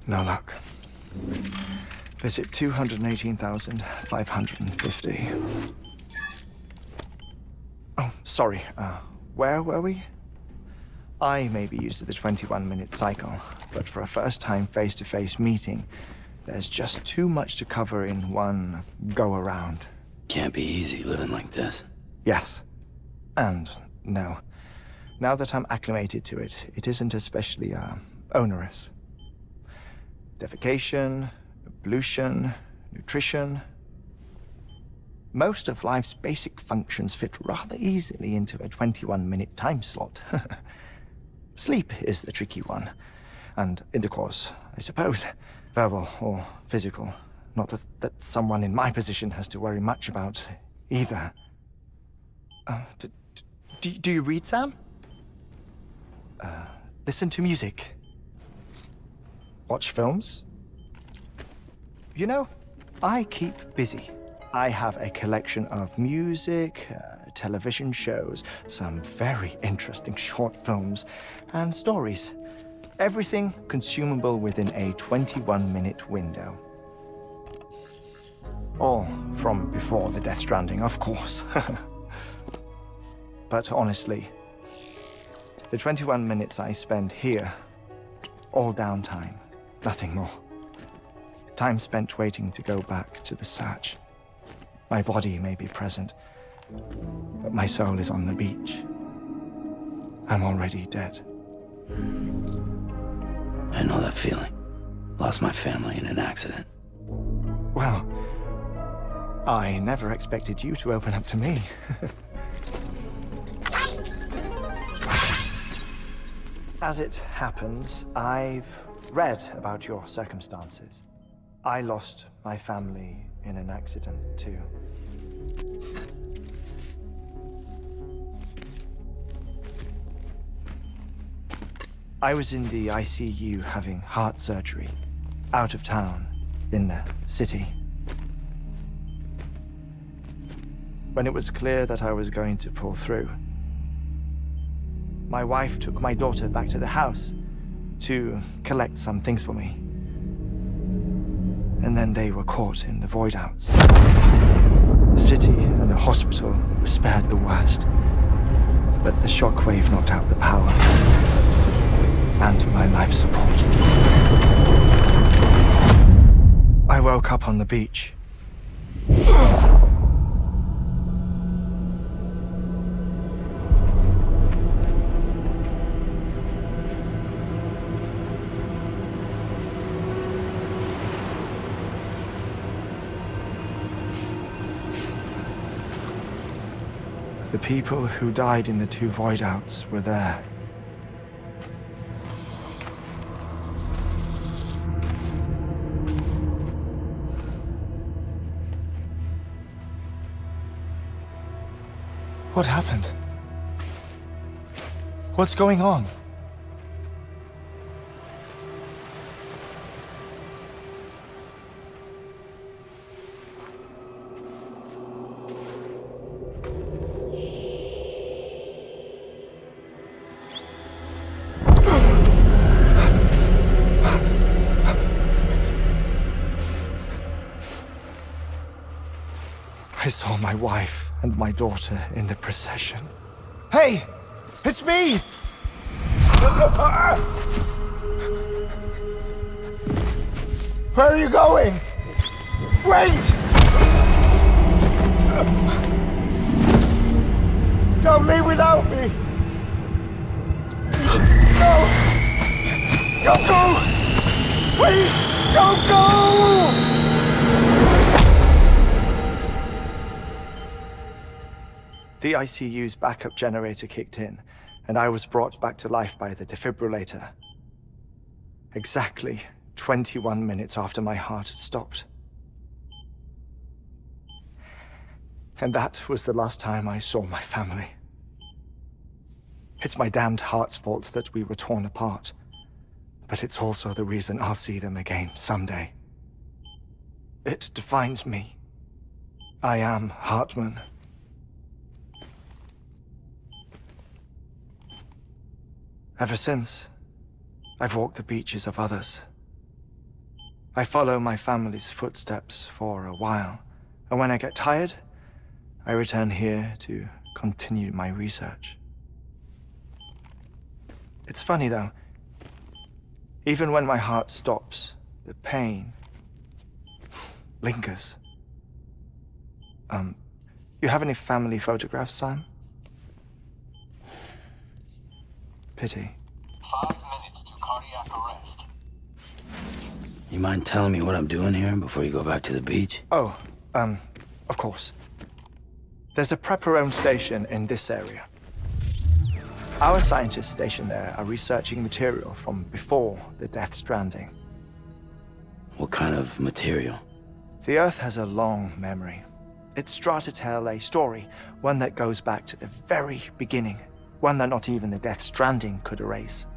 No luck. Visit 218,550. Oh, sorry. Where were we? I may be used to the 21-minute cycle, but for a first-time face-to-face meeting, there's just too much to cover in one go-around. Can't be easy living like this. Yes. And no. Now that I'm acclimated to it, it isn't especially, onerous. Defecation, ablution, nutrition. Most of life's basic functions fit rather easily into a 21-minute time slot. Sleep is the tricky one. And intercourse, I suppose. Verbal or physical. Not that someone in my position has to worry much about either. Do you read, Sam? Listen to music. Watch films? You know, I keep busy. I have a collection of music, television shows, some very interesting short films, and stories. Everything consumable within a 21-minute window. All from before the DeathStranding, of course. But honestly, the 21 minutes I spend here, all downtime, nothing more. Time spent waiting to go back to the search. My body may be present, but my soul is on the beach. I'm already dead. I know that feeling. Lost my family in an accident. Well, I never expected you to open up to me. As it happens, I've read about your circumstances. I lost my family in an accident, too. I was in the ICU having heart surgery, out of town, in the city. When it was clear that I was going to pull through, my wife took my daughter back to the house to collect some things for me. And then they were caught in the void-outs. The city and the hospital were spared the worst, but the shockwave knocked out the power and my life support. I woke up on the beach. The people who died in the two void-outs were there. What happened? What's going on? I saw my wife and my daughter in the procession. Hey! It's me! Where are you going? Wait! Don't leave without me! No! Don't go! Please, don't go! The ICU's backup generator kicked in, and I was brought back to life by the defibrillator. Exactly 21 minutes after my heart had stopped. And that was the last time I saw my family. It's my damned heart's fault that we were torn apart, but it's also the reason I'll see them again someday. It defines me. I am Hartman. Ever since, I've walked the beaches of others, I follow my family's footsteps for a while, and when I get tired, I return here to continue my research. It's funny though, even when my heart stops, the pain lingers. You have any family photographs, Sam? Pity. 5 minutes to cardiac arrest. You mind telling me what I'm doing here before you go back to the beach? Oh, of course. There's a prep-your-own station in this area. Our scientists stationed there are researching material from before the DeathStranding. What kind of material? The Earth has a long memory. It's trying to tell a story, one that goes back to the very beginning, one that not even the DeathStranding could erase.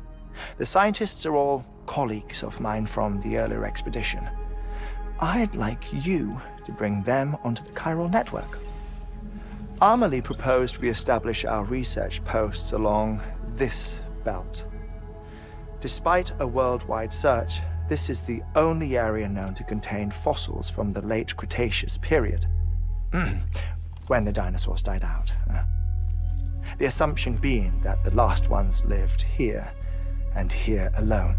The scientists are all colleagues of mine from the earlier expedition. I'd like you to bring them onto the chiral network. Amelie proposed we establish our research posts along this belt. Despite a worldwide search, this is the only area known to contain fossils from the late Cretaceous period, when the dinosaurs died out. The assumption being that the last ones lived here, and here alone.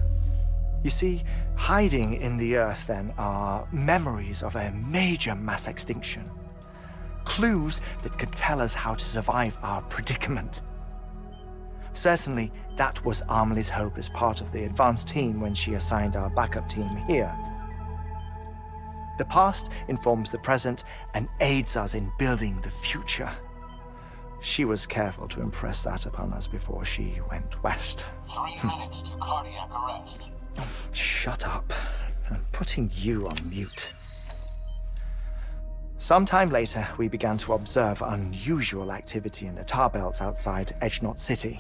You see, hiding in the Earth then are memories of a major mass extinction. Clues that could tell us how to survive our predicament. Certainly, that was Amelie's hope as part of the advanced team when she assigned our backup team here. The past informs the present and aids us in building the future. She was careful to impress that upon us before she went west. 3 minutes to cardiac arrest. Shut up. I'm putting you on mute. Sometime later, we began to observe unusual activity in the tar belts outside Edgenot City.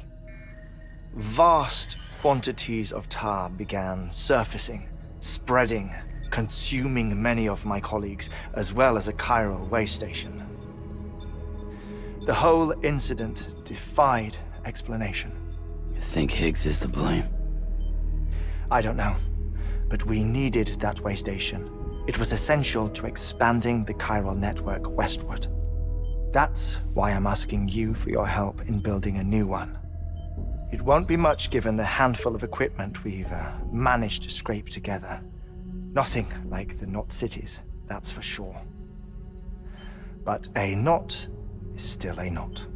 Vast quantities of tar began surfacing, spreading, consuming many of my colleagues, as well as a chiral way station. The whole incident defied explanation. You think Higgs is to blame? I don't know, but we needed that way station. It was essential to expanding the chiral network westward. That's why I'm asking you for your help in building a new one. It won't be much given the handful of equipment we've managed to scrape together. Nothing like the knot cities, that's for sure. But a knot is still a knot.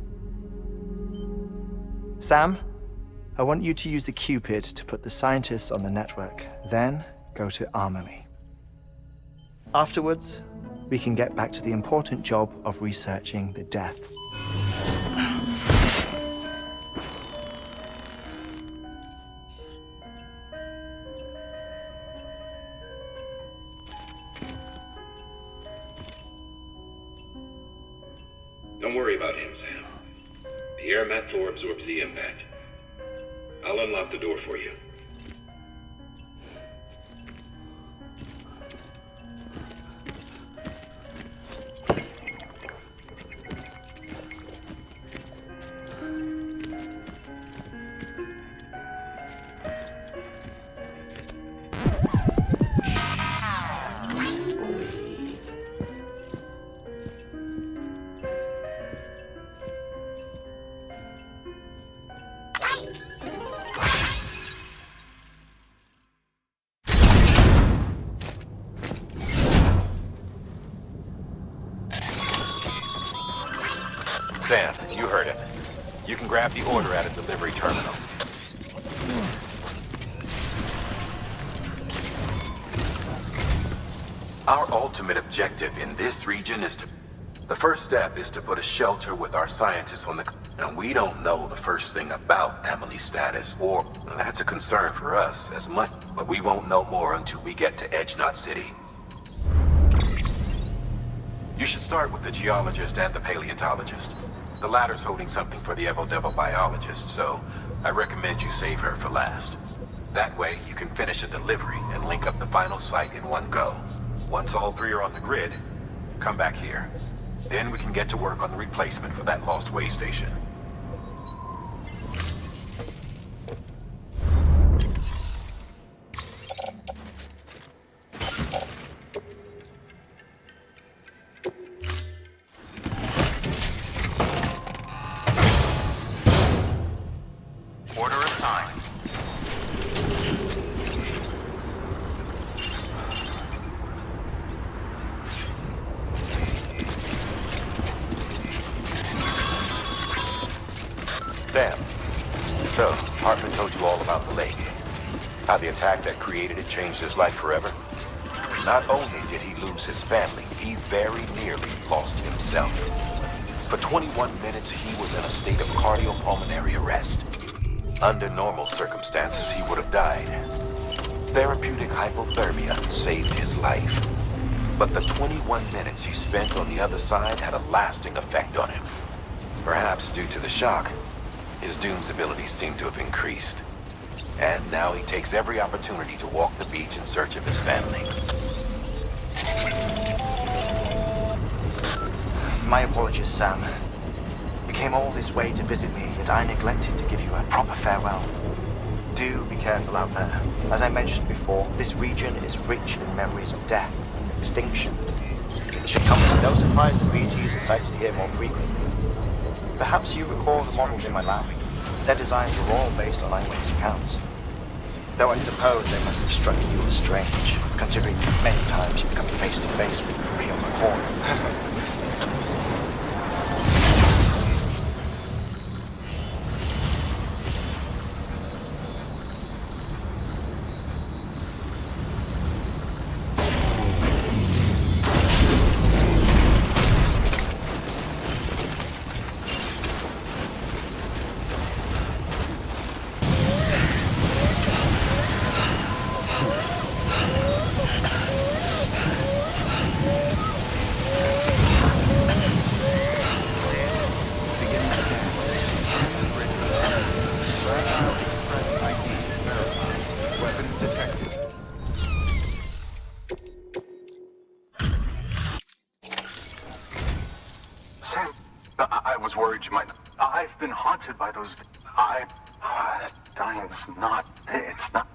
Sam, I want you to use the Cupid to put the scientists on the network, then go to Amelie. Afterwards, we can get back to the important job of researching the deaths. Don't worry about him, Sam. The air mat floor absorbs the impact. I'll unlock the door for you. Sam, you heard him. You can grab the order at a delivery terminal. Our ultimate objective in this region is to... The first step is to put a shelter with our scientists on the... And we don't know the first thing about Amelie's status, or... That's a concern for us as much, but we won't know more until we get to Edgenot City. You should start with the geologist and the paleontologist. The latter's holding something for the Evo-Devil biologist, so I recommend you save her for last. That way, you can finish a delivery and link up the final site in one go. Once all three are on the grid, come back here. Then we can get to work on the replacement for that lost way station. Sam, so Hartman told you all about the lake. How the attack that created it changed his life forever? Not only did he lose his family, he very nearly lost himself. For 21 minutes, he was in a state of cardiopulmonary arrest. Under normal circumstances, he would have died. Therapeutic hypothermia saved his life. But the 21 minutes he spent on the other side had a lasting effect on him. Perhaps due to the shock, his Doom's abilities seem to have increased. And now he takes every opportunity to walk the beach in search of his family. My apologies, Sam. You came all this way to visit me, yet I neglected to give you a proper farewell. Do be careful out there. As I mentioned before, this region is rich in memories of death and extinction. It should come as no surprise that BTs are sighted here more frequently. Perhaps you recall the models in my lab? Their designs were all based on eyewitness accounts. Though I suppose they must have struck you as strange, considering many times you've come face to face with the real McCoy. I was worried you might. I've been haunted by those. Dying's not. It's not.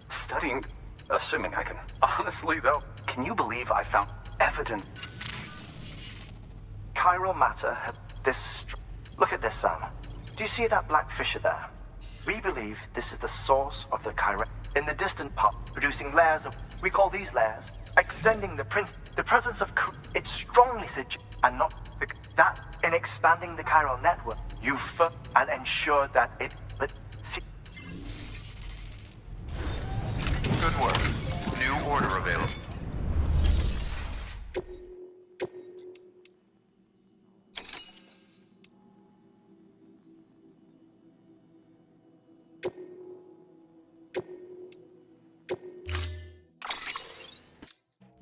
Studying, assuming I can. Honestly, though, can you believe I found evidence? Chiral matter had this. Look at this, Sam. Do you see that black fissure there? We believe this is the source of the chiral. In the distant part, producing layers of. We call these layers extending the presence of. It strongly suggests, and not that in expanding the chiral network, you and ensure that it. See. Good work. New order available.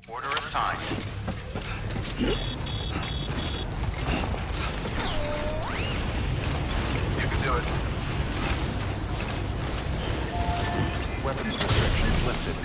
Order assigned. You can do it. Weapons restrictions lifted.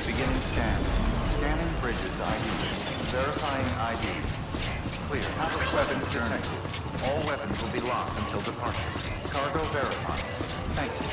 Beginning scan. Scanning bridges ID. Verifying ID. Clear. Weapons detected. All weapons will be locked until departure. Cargo verified. Thank you.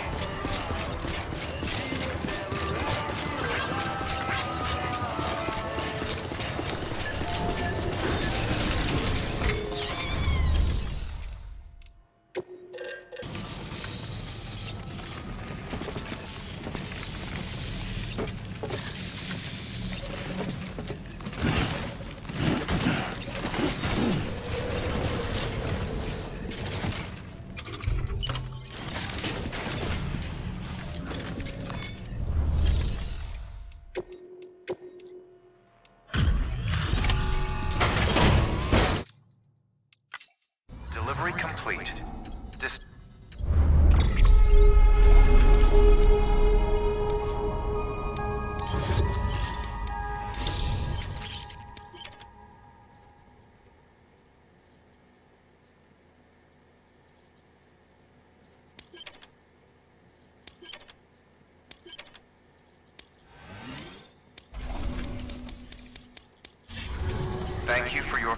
for your...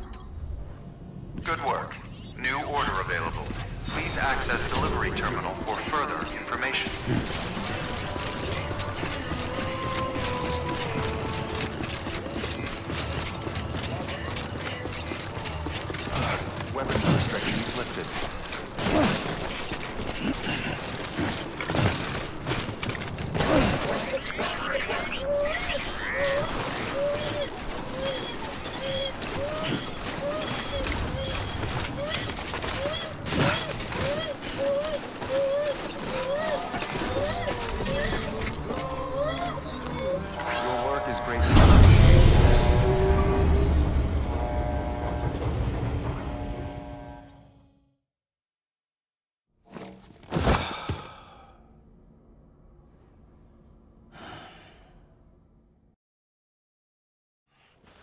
Good work. New order available. Please access delivery terminal for further information. Weapons restrictions lifted. Your work is greatly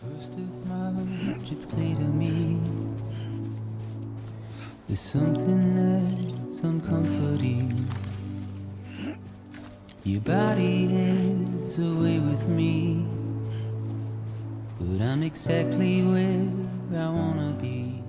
First of March, it's clear to me there's something that's uncomforting. Your body is away with me, but I'm exactly where I wanna be.